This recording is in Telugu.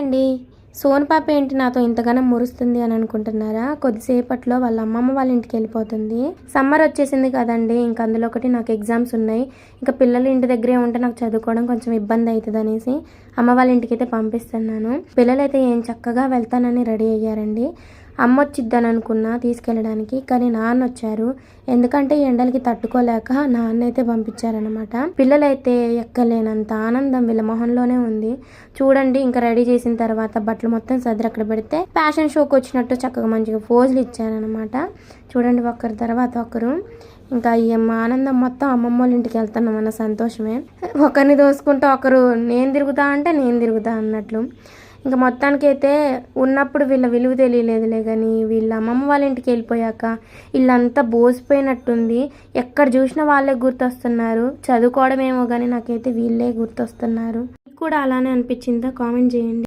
అండి. సోను పాప ఏంటి నాతో ఇంతగానో మురుస్తుంది అని అనుకుంటున్నారా? కొద్దిసేపట్లో వాళ్ళ అమ్మమ్మ వాళ్ళ ఇంటికి వెళ్ళిపోతుంది. సమ్మర్ వచ్చేసింది కదండి, ఇంక అందులో ఒకటి నాకు ఎగ్జామ్స్ ఉన్నాయి. ఇంకా పిల్లలు ఇంటి దగ్గరే ఉంటే నాకు చదువుకోవడం కొంచెం ఇబ్బంది అవుతుంది అనేసి అమ్మ వాళ్ళ ఇంటికి అయితే పంపిస్తున్నాను. పిల్లలైతే ఏం చక్కగా వెళ్తానని రెడీ అయ్యారండి. అమ్మ వచ్చిద్దని అనుకున్నా తీసుకెళ్ళడానికి, కానీ నాన్న వచ్చారు. ఎందుకంటే ఎండలకి తట్టుకోలేక నాన్న అయితే పంపించారనమాట. పిల్లలైతే ఎక్కలేనంత ఆనందం వీళ్ళ మొహంలోనే ఉంది. చూడండి, ఇంకా రెడీ చేసిన తర్వాత బట్టలు మొత్తం సర్ది అక్కడ పెడితే ఫ్యాషన్ షోకి వచ్చినట్టు చక్కగా మంచిగా పోజులు ఇచ్చారనమాట. చూడండి, ఒకరి తర్వాత ఒకరు. ఇంకా ఈ ఆనందం మొత్తం అమ్మమ్మ వాళ్ళ ఇంటికి వెళ్తున్నాం అన్న సంతోషమే. ఒకరిని దోసుకుంటూ ఒకరు నేను తిరుగుతా అంటే నేను తిరుగుతా అన్నట్లు. ఇంకా మొత్తానికైతే ఉన్నప్పుడు వీళ్ళ విలువ తెలియలేదులే, కానీ వీళ్ళ అమ్మమ్మ వాళ్ళ ఇంటికి వెళ్ళిపోయాక వీళ్ళంతా బోసిపోయినట్టుంది. ఎక్కడ చూసినా వాళ్ళే గుర్తొస్తున్నారు. చదువుకోవడమేమో కానీ నాకైతే వీళ్ళే గుర్తొస్తున్నారు. మీకు కూడా అలానే అనిపించిందా? కామెంట్ చేయండి.